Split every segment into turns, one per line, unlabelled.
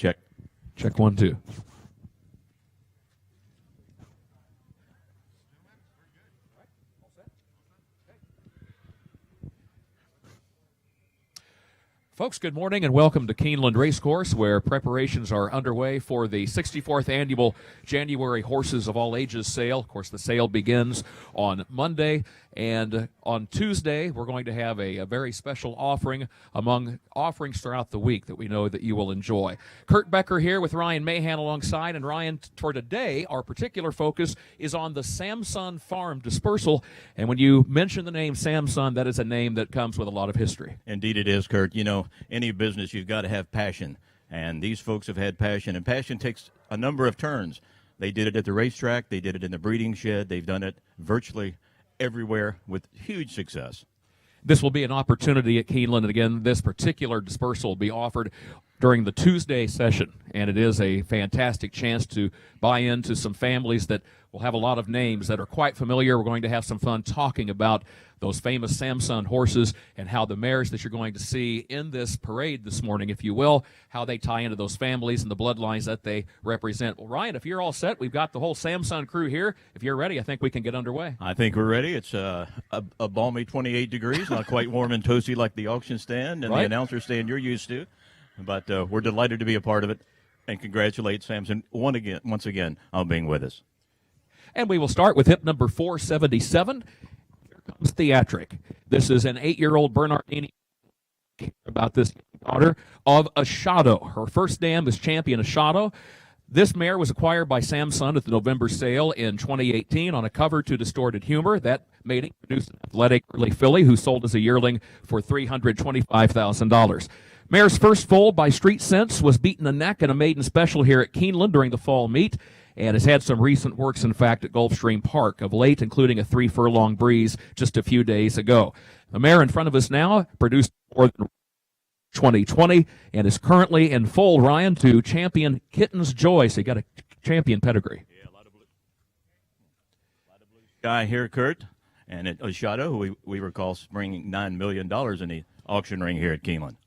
Check.
Check 1, 2. Folks, good morning and welcome to Keeneland Racecourse, where preparations are underway for the 64th annual January Horses of All Ages sale. Of course, the sale begins on Monday, and on Tuesday we're going to have a very special offering among offerings throughout the week that we know that you will enjoy. Kurt Becker here with Ryan Mahan alongside, and Ryan, for today, our particular focus is on the Samson Farm dispersal, and when you mention the name Samson, that is a name that comes with a lot of history.
Indeed it is, Kurt. You know, any business, you've got to have passion, and these folks have had passion, and passion takes a number of turns. They did it at the racetrack, they did it in the breeding shed, they've done it virtually everywhere with huge success.
This will be an opportunity at Keeneland, and again, this particular dispersal will be offered during the Tuesday session, and it is a fantastic chance to buy into some families that will have a lot of names that are quite familiar. We're going to have some fun talking about those famous Samson horses and how the mares that you're going to see in this parade this morning, if you will, how they tie into those families and the bloodlines that they represent. Well, Ryan, if you're all set, we've got the whole Samson crew here. If you're ready, I think we can get underway.
I think we're ready. It's a balmy 28 degrees, not quite warm and toasty like the auction stand and
right.
The announcer stand you're used to, but we're delighted to be a part of it and congratulate Samson once again on being with us.
And we will start with hip number 477. Here comes Theatric. This is an 8-year-old Bernardini about this daughter of Ashado. Her first dam is Champion Ashado. This mare was acquired by Samson at the November sale in 2018 on a cover to Distorted Humor. That mating produced an athletic early filly who sold as a yearling for $325,000. Mare's first foal by Street Sense was beaten a neck in a maiden special here at Keeneland during the fall meet, and has had some recent works, in fact, at Gulfstream Park of late, including a 3-furlong breeze just a few days ago. The mare in front of us now produced more than 2020 and is currently in foal, Ryan, to Champion Kitten's Joy. So you got a champion pedigree.
Yeah, a lot of blue guy here, Kurt, and at Ashado, who we recall bringing $9 million in the auction ring here at Keeneland.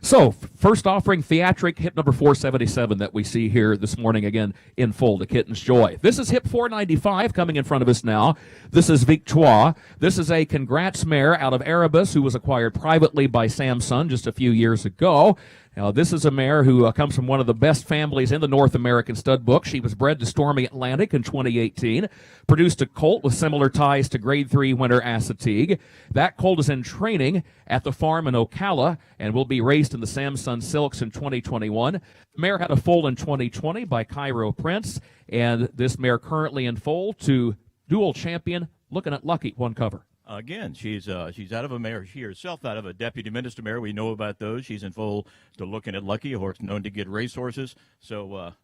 So, first offering, Theatric, hip number 477 that we see here this morning, again, in full to Kitten's Joy. This is hip 495 coming in front of us now. This is Victoire. This is a congrats mare out of Erebus who was acquired privately by Samson just a few years ago. Now, this is a mare who comes from one of the best families in the North American stud book. She was bred to Stormy Atlantic in 2018, produced a colt with similar ties to Grade 3 winner Assateague. That colt is in training at the farm in Ocala and will be raced in the Samson Silks in 2021. The mare had a foal in 2020 by Cairo Prince, and this mare currently in foal to dual champion, Looking at Lucky, one cover.
Again, she's out of a mare. She herself out of a deputy minister mare. We know about those. She's in full to Looking at Lucky, a horse known to get racehorses. So,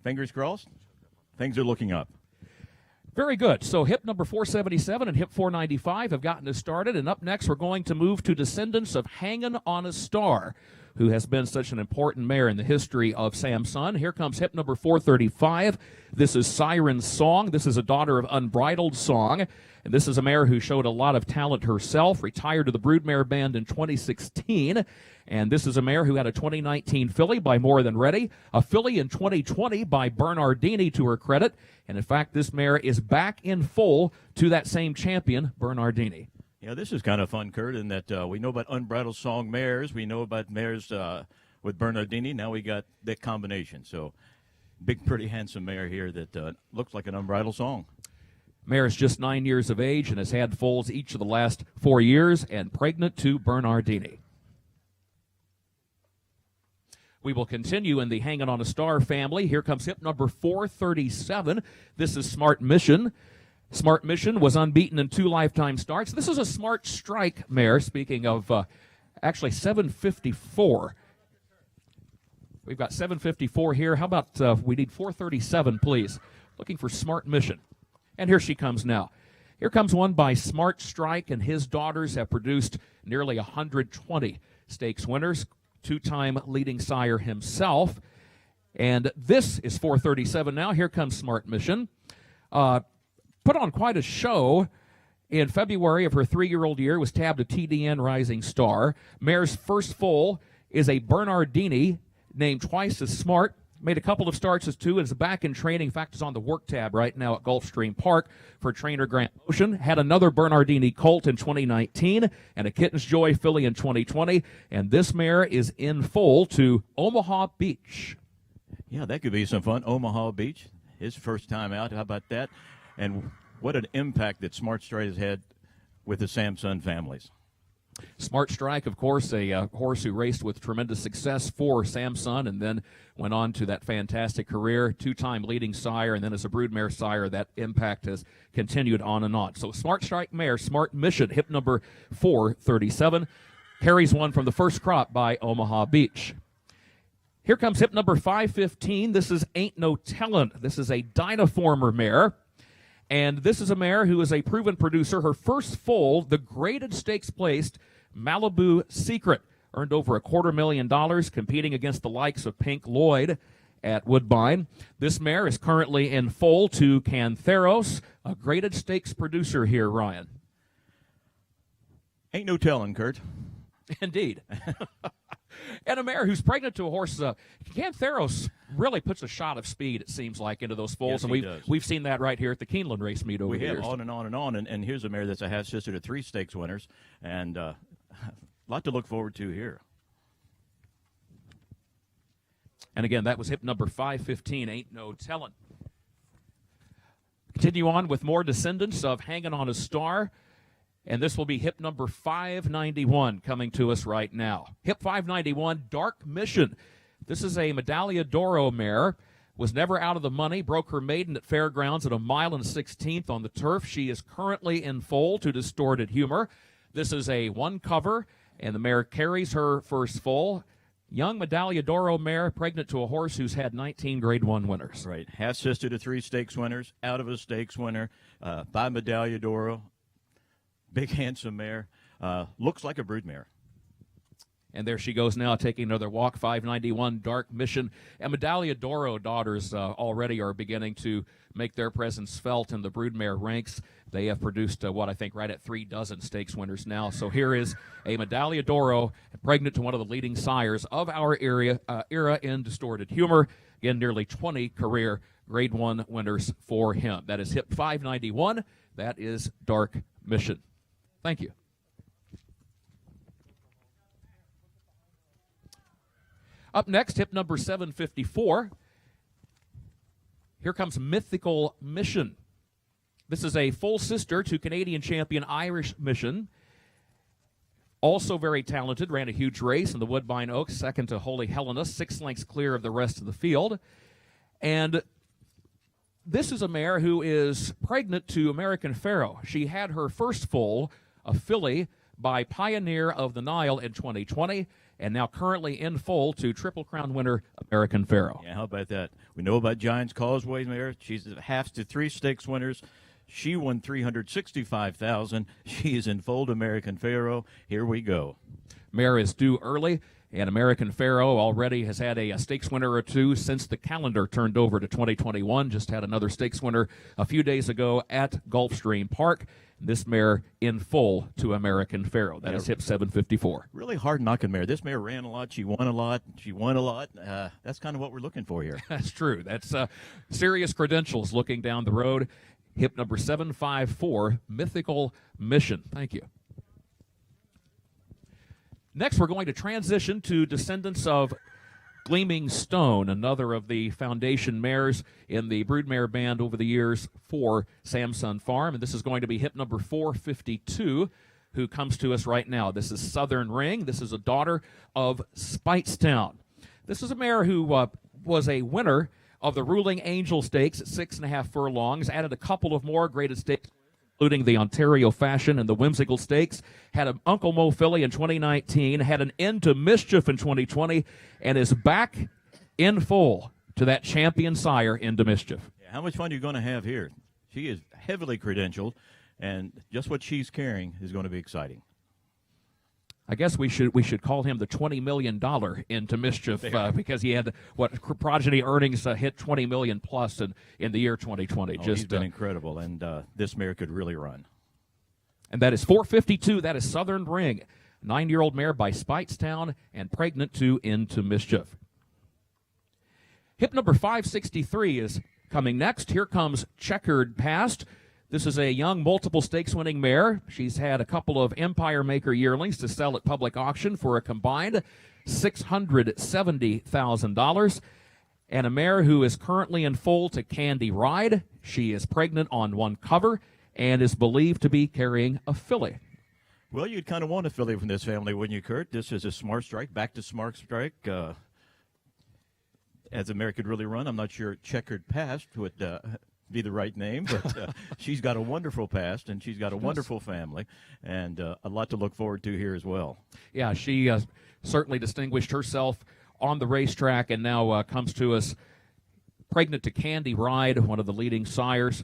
fingers crossed, things are looking up.
Very good. So hip number 477 and hip 495 have gotten us started. And up next, we're going to move to Descendants of Hangin' on a Star, who has been such an important mare in the history of Samson. Here comes hip number 435. This is Siren's Song. This is a daughter of Unbridled Song. And this is a mare who showed a lot of talent herself, retired to the Broodmare band in 2016. And this is a mare who had a 2019 filly by More Than Ready, a filly in 2020 by Bernardini to her credit. And in fact, this mare is back in full to that same champion, Bernardini.
Yeah, this is kind of fun, Kurt, in that we know about Unbridled Song mares. We know about mares with Bernardini. Now we got that combination. So big, pretty handsome mare here that looks like an Unbridled Song.
Mare is just 9 years of age and has had foals each of the last 4 years and pregnant to Bernardini. We will continue in the Hanging on a Star family. Here comes hip number 437. This is Smart Mission. Smart Mission was unbeaten in 2 lifetime starts. This is a Smart Strike mare, speaking of actually 754. We've got 754 here. How about we need 437, please. Looking for Smart Mission. And here she comes now. Here comes one by Smart Strike, and his daughters have produced nearly 120 stakes winners, 2-time leading sire himself. And this is 437 now. Here comes Smart Mission. Put on quite a show in February of her 3-year-old year, was tabbed a TDN Rising Star. Mare's first foal is a Bernardini named twice as smart. Made a couple of starts as 2, is back in training. In fact, is on the work tab right now at Gulfstream Park for trainer Grant Motion. Had another Bernardini colt in 2019 and a Kitten's Joy filly in 2020. And this mare is in foal to Omaha Beach.
Yeah, that could be some fun. Omaha Beach, his first time out. How about that? And what an impact that Smart Strike has had with the Samson families.
Smart Strike, of course, a horse who raced with tremendous success for Samson and then went on to that fantastic career, 2-time leading sire, and then as a broodmare sire, that impact has continued on and on. So Smart Strike mare, Smart Mission, hip number 437, carries one from the first crop by Omaha Beach. Here comes hip number 515. This is Ain't No Tellin'. This is a Dynaformer mare. And this is a mare who is a proven producer. Her first foal, the graded stakes placed Malibu Secret, earned over $250,000, competing against the likes of Pink Lloyd at Woodbine. This mare is currently in foal to Cantheros, a graded stakes producer here, Ryan.
Ain't no telling, Kurt.
Indeed. And a mare who's pregnant to a horse. Cantheros really puts a shot of speed, it seems like, into those foals.
Yes,
and we've seen that right here at the Keeneland race meet over the years.
We have on and on and on. And here's a mare that's a half-sister to 3 stakes winners. And a lot to look forward to here.
And again, that was hip number 515, Ain't No Tellin'. Continue on with more Descendants of Hanging on a Star. And this will be hip number 591 coming to us right now. Hip 591, Dark Mission. This is a Medaglia d'Oro mare. Was never out of the money. Broke her maiden at Fairgrounds at 1 1/16 on the turf. She is currently in foal to Distorted Humor. This is a 1 cover, and the mare carries her first foal. Young Medaglia d'Oro mare, pregnant to a horse who's had 19 Grade 1 winners.
Right. Half-sister to 3 stakes winners. Out of a stakes winner by Medaglia d'Oro. Big, handsome mare. Looks like a broodmare.
And there she goes now, taking another walk, 591, Dark Mission. And Medaglia d'Oro daughters already are beginning to make their presence felt in the broodmare ranks. They have produced, what I think, right at 3 dozen stakes winners now. So here is a Medaglia d'Oro, pregnant to one of the leading sires of our era in Distorted Humor. Again, nearly 20 career Grade 1 winners for him. That is hip 591. That is Dark Mission. Thank you. Up next, hip number 754. Here comes Mythical Mission. This is a full sister to Canadian champion Irish Mission. Also very talented, ran a huge race in the Woodbine Oaks, second to Holy Helena, 6 lengths clear of the rest of the field. And this is a mare who is pregnant to American Pharoah. She had her first foal, a filly, by Pioneer of the Nile in 2020, and now currently in foal to Triple Crown winner American Pharoah.
Yeah, how about that? We know about Giants Causeway mare. She's half to 3 stakes winners. She won $365,000. She is in foal to American Pharoah. Here we go.
Mare is due early, and American Pharoah already has had a stakes winner or 2 since the calendar turned over to 2021. Just had another stakes winner a few days ago at Gulfstream Park. This mare in full to American Pharoah. That is hip 754.
Really hard knocking mare. This mare ran a lot. She won a lot. She won a lot. That's kind of what we're looking for here.
That's true. That's serious credentials looking down the road. Hip number 754, Mythical Mission. Thank you. Next, we're going to transition to Descendants of Gleaming Stone, another of the foundation mares in the broodmare band over the years for Samson Farm. And this is going to be hip number 452, who comes to us right now. This is Southern Ring. This is a daughter of Speightstown. This is a mare who was a winner of the Ruling Angel Stakes at 6.5 furlongs, added a couple of more graded stakes, including the Ontario Fashion and the Whimsical Stakes, had an Uncle Mo filly in 2019, had an End to Mischief in 2020, and is back in full to that champion sire, End to Mischief.
Yeah, how much fun are you going to have here? She is heavily credentialed, and just what she's carrying is going to be exciting.
I guess we should call him the $20 million Into Mischief because he had progeny earnings hit $20 million plus in the year 2020.
He's been incredible, and this mare could really run.
And that is 452. That is Southern Ring, 9-year-old mare by Speightstown and pregnant to Into Mischief. Hip number 563 is coming next. Here comes Checkered Past. This is a young multiple stakes winning mare. She's had a couple of Empire Maker yearlings to sell at public auction for a combined $670,000. And a mare who is currently in foal to Candy Ride. She is pregnant on one cover and is believed to be carrying a filly.
Well, you'd kind of want a filly from this family, wouldn't you, Kurt? This is a Smart Strike, back to Smart Strike. As a mare could really run, I'm not sure Checkered Past would be the right name, but she's got a wonderful past, and she's got a wonderful family, and a lot to look forward to here as well.
Yeah, she certainly distinguished herself on the racetrack, and now comes to us pregnant to Candy Ride, one of the leading sires.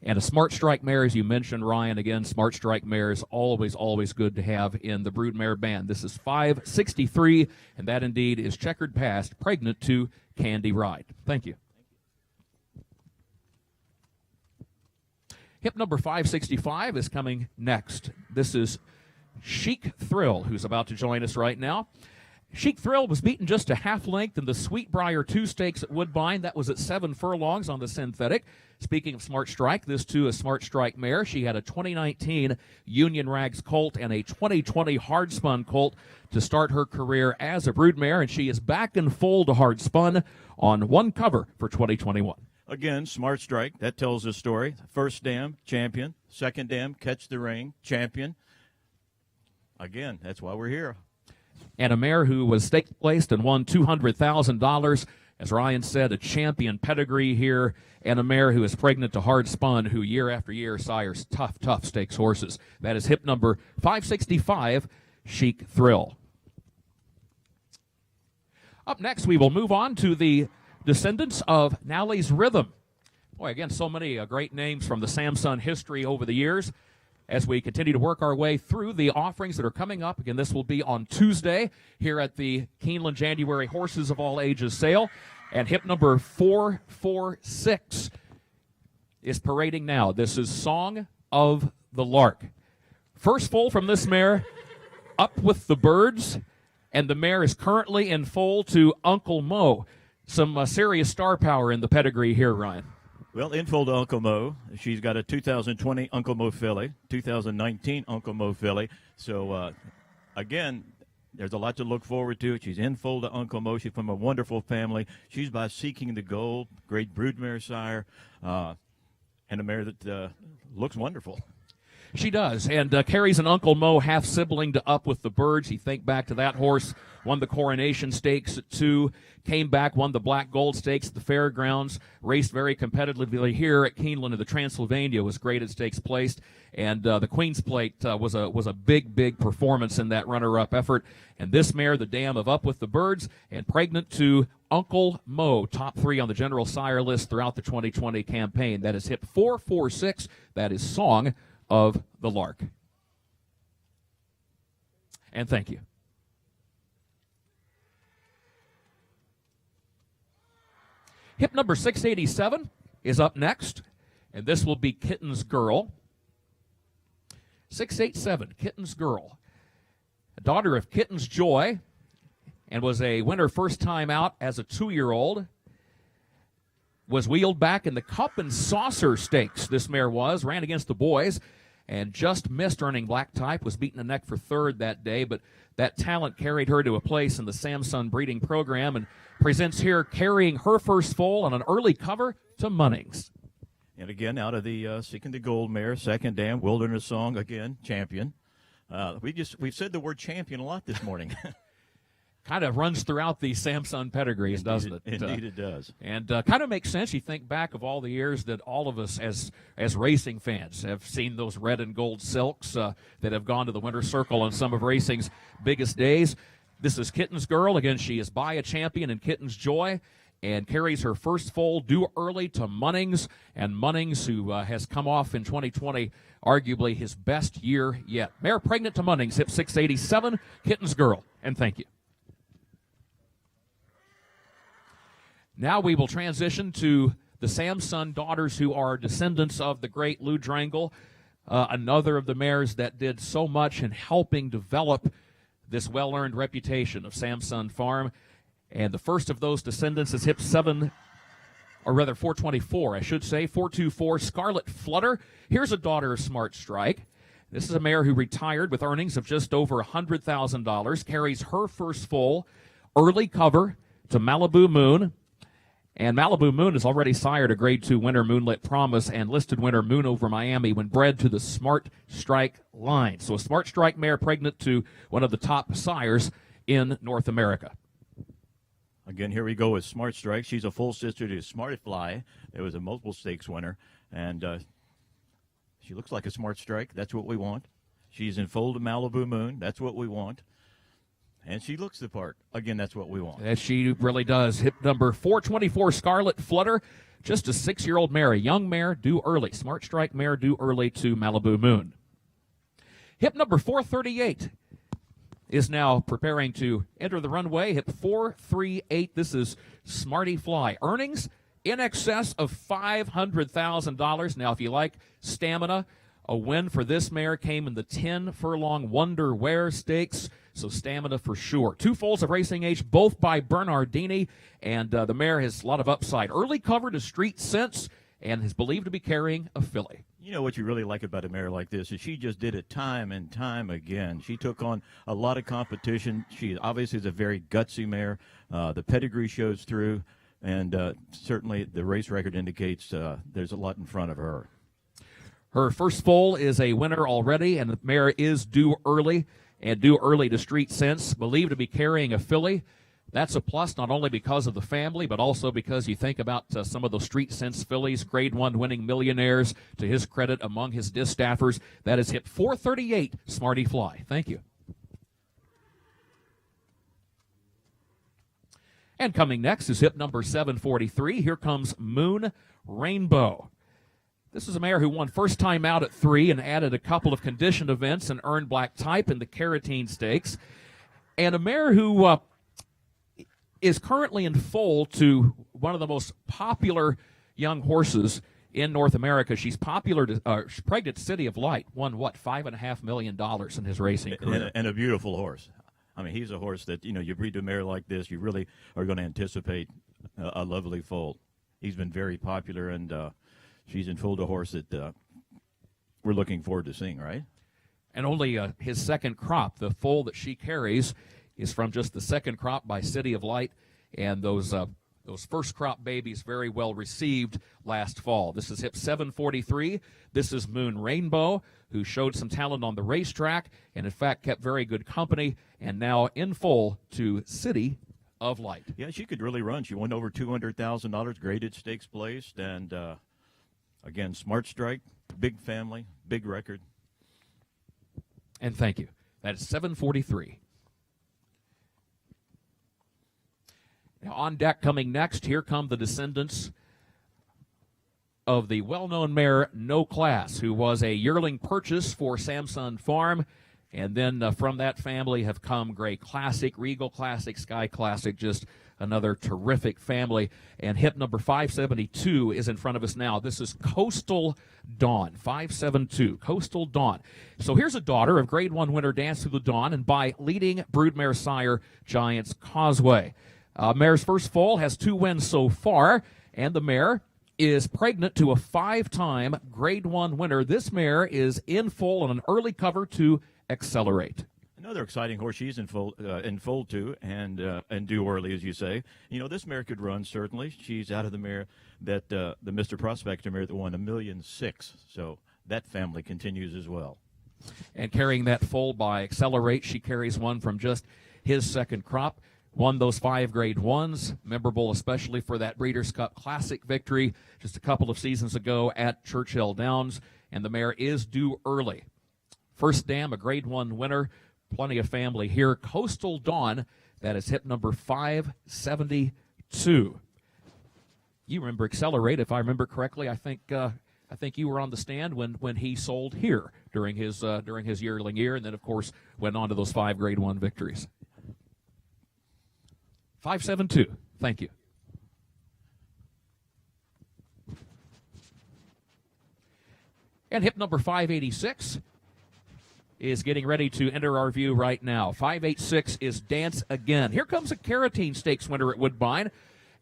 And a Smart Strike mare, as you mentioned, Ryan. Again, Smart Strike mare is always good to have in the Broodmare band. This is 563, and that indeed is Checkered Past, pregnant to Candy Ride. Thank you. Hip number 565 is coming next. This is Chic Thrill, who's about to join us right now. Chic Thrill was beaten just a half length in the Sweetbriar 2 Stakes at Woodbine. That was at 7 furlongs on the synthetic. Speaking of Smart Strike, this too is Smart Strike mare. She had a 2019 Union Rags colt and a 2020 Hard Spun colt to start her career as a broodmare, and she is back in full to Hard Spun on one cover for 2021.
Again, Smart Strike, that tells the story. First dam, champion. Second dam, Catch the Ring, champion. Again, that's why we're here.
And a mare who was stake placed and won $200,000. As Ryan said, a champion pedigree here, and a mare who is pregnant to Hard Spun, who year after year sires tough stakes horses. That is hip number 565, Chic Thrill. Up next, we will move on to the Descendants of Nally's Rhythm. Boy, again, so many great names from the Samson history over the years. As we continue to work our way through the offerings that are coming up. Again, this will be on Tuesday here at the Keeneland January Horses of All Ages sale. And hip number 446 is parading now. This is Song of the Lark. First foal from this mare, Up with the Birds. And the mare is currently in foal to Uncle Mo. Some serious star power in the pedigree here, Ryan.
Well, in full to Uncle Mo. She's got a 2020 Uncle Mo filly, 2019 Uncle Mo filly. So, again, there's a lot to look forward to. She's in full to Uncle Mo. She's from a wonderful family. She's by Seeking the Gold, great broodmare sire, and a mare that looks wonderful.
She does, and carries an Uncle Mo half-sibling to Up with the Birds. You think back to that horse, won the Coronation Stakes at 2, came back, won the Black Gold Stakes at the Fairgrounds, raced very competitively here at Keeneland, and the Transylvania was great at stakes placed, and the Queen's Plate was a big performance in that runner-up effort. And this mare, the dam of Up with the Birds, and pregnant to Uncle Mo, top 3 on the general sire list throughout the 2020 campaign. That is hip 446. That is Song of the Lark. And thank you. Hip number 687 is up next, and this will be Kitten's Girl. 687, Kitten's Girl. A daughter of Kitten's Joy, and was a winner first time out as a 2-year-old. Was wheeled back in the Cup and Saucer Stakes, this mare was. Ran against the boys and just missed earning black type. Was beaten the neck for 3rd that day, but that talent carried her to a place in the Samson breeding program, and presents here carrying her first foal on an early cover to Munnings.
And again, out of the Seeking the Gold mare, second dam, Wilderness Song, again, champion. We've said the word champion a lot this morning.
Kind of runs throughout the Samson pedigrees, doesn't it?
Indeed it does.
And kind of makes sense. You think back of all the years that all of us as racing fans have seen those red and gold silks that have gone to the winter circle on some of racing's biggest days. This is Kitten's Girl. Again, she is by a champion in Kitten's Joy and carries her first foal due early to Munnings. And Munnings, who has come off in 2020, arguably his best year yet. Mare pregnant to Munnings, hip 687, Kitten's Girl. And thank you. Now we will transition to the Samson daughters, who are descendants of the great Lou Drangle, another of the mares that did so much in helping develop this well-earned reputation of Samson Farm. And the first of those Descendants is hip 7, or rather 424, I should say, 424 Scarlet Flutter. Here's a daughter of Smart Strike. This is a mare who retired with earnings of just over $100,000, carries her first foal, early cover to Malibu Moon. And Malibu Moon has already sired a Grade 2 winner, Moonlit Promise, and listed winner Moon Over Miami when bred to the Smart Strike line. So a Smart Strike mare pregnant to one of the top sires in North America.
Again, here we go with Smart Strike. She's a full sister to Smarty Fly. It was a multiple stakes winner, and she looks like a Smart Strike. That's what we want. She's in foal to Malibu Moon. That's what we want. And she looks the part. Again, that's what we want.
As she really does. Hip number 424 Scarlet Flutter, just a 6-year-old mare, a young mare, due early. Smart Strike mare due early to Malibu Moon. Hip number 438 is now preparing to enter the runway. Hip 438. This is Smarty Fly. Earnings in excess of $500,000. Now, if you like stamina, a win for this mare came in the 10 furlong Wonder Wear Stakes. So stamina for sure. 2 foals of racing age, both by Bernardini, and the mare has a lot of upside. Early cover to Street Sense, and is believed to be carrying a filly.
You know what you really like about a mare like this is she just did it time and time again. She took on a lot of competition. She obviously is a very gutsy mare. The pedigree shows through, and certainly the race record indicates there's a lot in front of her.
Her first foal is a winner already, and the mare is due early, and due early to Street Sense, believed to be carrying a filly. That's a plus, not only because of the family, but also because you think about some of those Street Sense fillies, Grade 1 winning millionaires, to his credit, among his distaffers. That is hip 438, Smarty Fly. Thank you. And coming next is hip number 743. Here comes Moon Rainbow. This is a mare who won first time out at 3 and added a couple of condition events and earned black type in the Carotene Stakes. And a mare who is currently in foal to one of the most popular young horses in North America. She's popular to, she's pregnant to City of Light. Won, what, $5.5 million in his racing career.
And a beautiful horse. I mean, he's a horse that, you know, you breed a mare like this, you really are going to anticipate a lovely foal. He's been very popular, and she's in foal to a horse that we're looking forward to seeing, right?
And only his second crop, the foal that she carries, is from just the second crop by City of Light, and those first crop babies very well received last fall. This is hip 743. This is Moon Rainbow, who showed some talent on the racetrack and, in fact, kept very good company, and now in foal to City of Light.
Yeah, she could really run. She won over $200,000, graded stakes placed, and again, Smart Strike, big family, big record.
And thank you. That is 743. Now on deck coming next, here come the descendants of the well-known mare No Class, who was a yearling purchase for Samson Farm. And then from that family have come Gray Classic, Regal Classic, Sky Classic, just another terrific family. And hip number 572 is in front of us now. This is Coastal Dawn, 572, Coastal Dawn. So here's a daughter of Grade 1 winner Dance Through the Dawn, and by leading Broodmare sire Giants Causeway. Mare's first foal has 2 wins so far, and the mare is pregnant to a 5-time Grade 1 winner. This mare is in foal on an early cover to Accelerate.
Another exciting horse she's in foal to, and due early, as you say. You know, this mare could run, certainly. She's out of the mare that the Mr. Prospector mare that won $1.6 million. So that family continues as well.
And carrying that foal by Accelerate, she carries one from just his second crop. Won those 5 Grade 1s, memorable especially for that Breeders' Cup Classic victory just a couple of seasons ago at Churchill Downs, and the mare is due early. First dam, a Grade 1 winner, plenty of family here. Coastal Dawn, that is hip number 572. You remember Accelerate, if I remember correctly. I think you were on the stand when he sold here during his yearling year, and then of course went on to those 5 Grade 1 victories. 572. Thank you. And hip number 586 is getting ready to enter our view right now. 586 is Dance Again. Here comes a Carotene Stakes winner at Woodbine,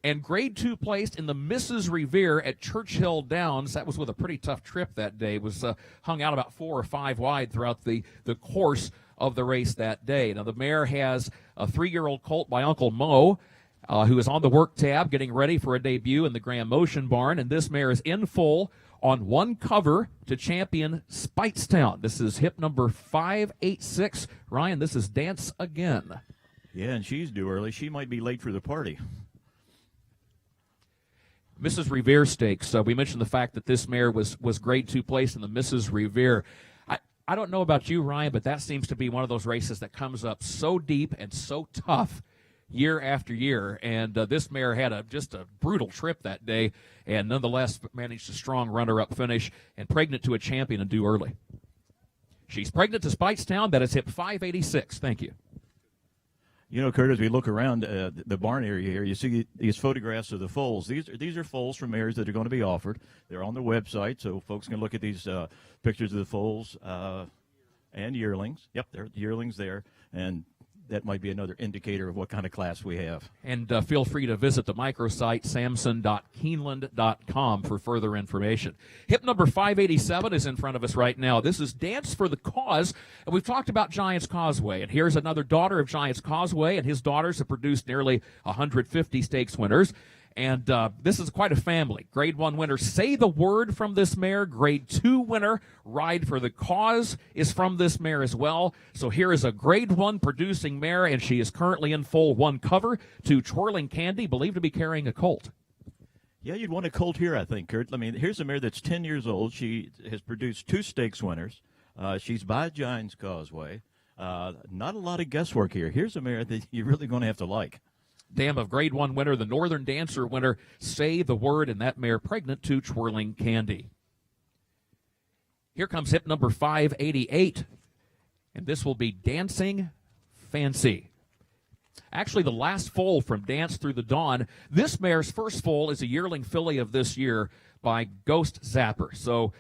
and grade 2 placed in the Mrs. Revere at Churchill Downs. That was with a pretty tough trip that day. It was hung out about 4 or 5 wide throughout the course of the race that day. Now, the mare has a 3-year-old colt by Uncle Mo, who is on the work tab getting ready for a debut in the Graham Motion Barn, and this mare is in full on one cover to champion Speightstown. This is hip number 586. Ryan, this is Dance Again.
Yeah, and she's due early. She might be late for the party.
Mrs. Revere Stakes. We mentioned the fact that this mare was grade 2 place in the Mrs. Revere. I don't know about you, Ryan, but that seems to be one of those races that comes up so deep and so tough year after year, and this mare had just a brutal trip that day, and nonetheless managed a strong runner-up finish and pregnant to a champion and due early. She's pregnant to Speightstown. That is hip 586. Thank you.
You know, Kurt, as we look around the barn area here, you see these photographs of the foals. These are foals from mares that are going to be offered. They're on the website, so folks can look at these pictures of the foals and yearlings. Yep, there are yearlings there, and that might be another indicator of what kind of class we have.
And feel free to visit the microsite samson.keeneland.com for further information. Hip number 587 is in front of us right now. This is Dance for the Cause, and we've talked about Giants Causeway. And here's another daughter of Giants Causeway, and his daughters have produced nearly 150 stakes winners. And this is quite a family. Grade 1 winner, Say the Word from this mare. Grade 2 winner, Ride for the Cause, is from this mare as well. So here is a Grade 1 producing mare, and she is currently in full one cover to Twirling Candy, believed to be carrying a colt.
Yeah, you'd want a colt here, I think, Kurt. I mean, here's a mare that's 10 years old. She has produced 2 stakes winners. She's by Giants Causeway. Not a lot of guesswork here. Here's a mare that you're really going to have to like.
Dam of Grade 1 winner, the Northern Dancer winner, Say the Word, and that mare pregnant to Twirling Candy. Here comes hip number 588, and this will be Dancing Fancy. Actually, the last foal from Dance Through the Dawn. This mare's first foal is a yearling filly of this year by Ghost Zapper. So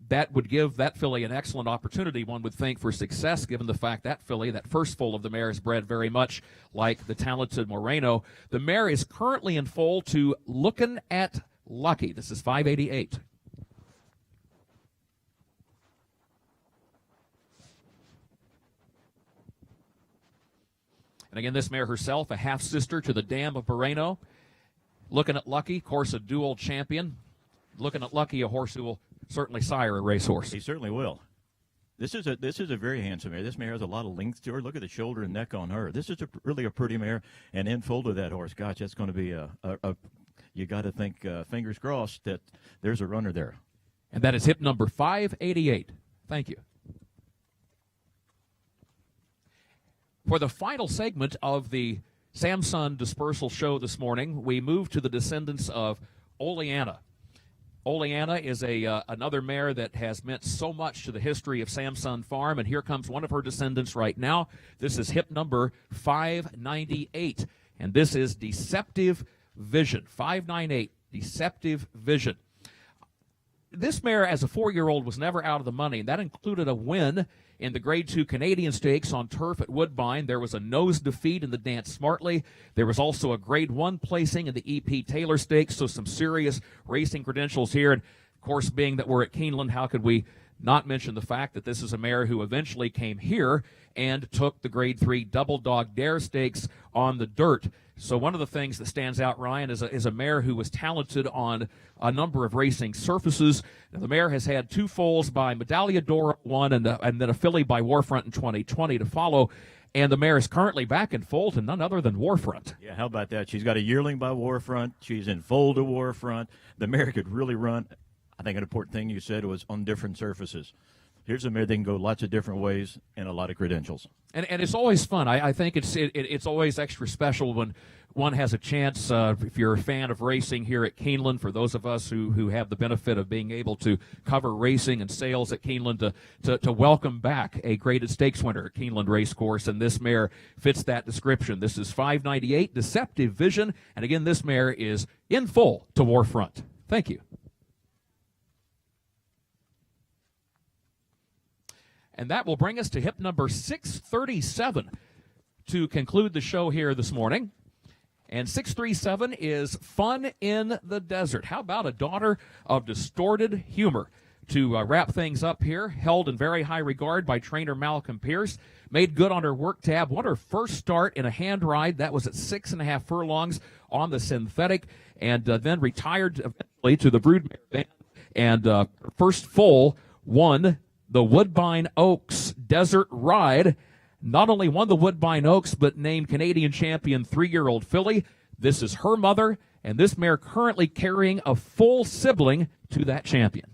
that would give that filly an excellent opportunity, one would think, for success, given the fact that filly, that first foal of the mare, is bred very much like the talented Moreno. The mare is currently in foal to Lookin' at Lucky. This is 588. And again, this mare herself, a half-sister to the Dam of Moreno. Lookin' at Lucky, of course, a dual champion. Lookin' at Lucky, a horse who will certainly sire a racehorse.
He certainly will. This is a very handsome mare. This mare has a lot of length to her. Look at the shoulder and neck on her. This is really a pretty mare, and in full to that horse. Gosh, that's going to be you got to think, fingers crossed, that there's a runner there.
And that is hip number 588. Thank you. For the final segment of the Samson Dispersal Show this morning, we move to the Descendants of Oleana. Oleana is another mare that has meant so much to the history of Samson Farm, and here comes one of her descendants right now. This is hip number 598, and this is Deceptive Vision. 598, Deceptive Vision. This mare, as a 4-year-old, was never out of the money, and that included a win in the Grade 2 Canadian Stakes on turf at Woodbine. There was a nose defeat in the Dance Smartly. There was also a Grade 1 placing in the E.P. Taylor Stakes, so some serious racing credentials here. And, of course, being that we're at Keeneland, how could we not mention the fact that this is a mare who eventually came here and took the Grade 3 Double Dog Dare Stakes on the dirt. So one of the things that stands out, Ryan, is a mare who was talented on a number of racing surfaces. Now, the mare has had 2 foals by Medaglia d'Oro 1 and then a filly by Warfront in 2020 to follow. And the mare is currently back in foal to none other than Warfront.
Yeah, how about that? She's got a yearling by Warfront. She's in foal to Warfront. The mare could really run. I think an important thing you said was on different surfaces. Here's a mare that can go lots of different ways and a lot of credentials.
And it's always fun. I think it's always extra special when one has a chance, if you're a fan of racing here at Keeneland, for those of us who have the benefit of being able to cover racing and sales at Keeneland, to welcome back a graded stakes winner at Keeneland Racecourse, and this mare fits that description. This is 598, Deceptive Vision, and again, this mare is in full to Warfront. Thank you. And that will bring us to hip number 637 to conclude the show here this morning. And 637 is Fun in the Desert. How about a daughter of distorted humor? To wrap things up here, held in very high regard by trainer Malcolm Pierce, made good on her work tab, won her first start in a hand ride. That was at 6.5 furlongs on the synthetic, and then retired eventually to the Broodmare band. And her first foal won the Woodbine Oaks Desert Ride. Not only won the Woodbine Oaks, but named Canadian champion 3-year-old filly. This is her mother, and this mare currently carrying a full sibling to that champion.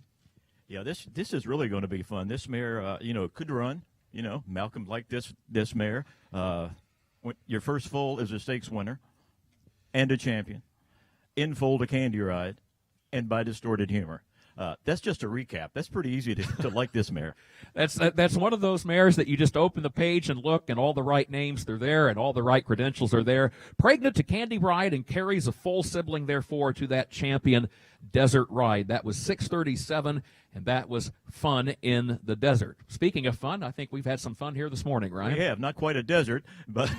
Yeah, this is really going to be fun. This mare, could run. Malcolm liked this mare. Your first foal is a stakes winner and a champion. In foal to Candy Ride and by Distorted Humor. That's just a recap. That's pretty easy to like this mare.
That's one of those mares that you just open the page and look, and all the right names are there, and all the right credentials are there. Pregnant to Candy Ride and carries a full sibling, therefore, to that champion Desert Ride. That was 637, and that was Fun in the Desert. Speaking of fun, I think we've had some fun here this morning, Ryan.
We have. Not quite a desert, but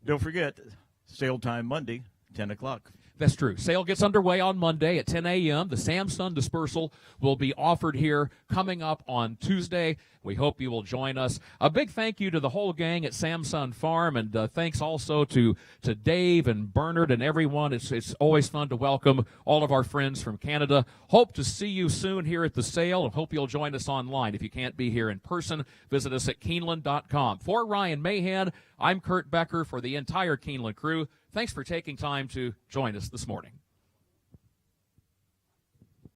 don't forget, sale time Monday, 10 o'clock.
That's true. Sale gets underway on Monday at 10 a.m. The Samsun dispersal will be offered here coming up on Tuesday. We hope you will join us. A big thank you to the whole gang at Samsun Farm, and thanks also to Dave and Bernard and everyone. It's always fun to welcome all of our friends from Canada. Hope to see you soon here at the sale, and hope you'll join us online. If you can't be here in person, visit us at Keeneland.com. For Ryan Mahan, I'm Kurt Becker for the entire Keeneland crew. Thanks for taking time to join us this morning.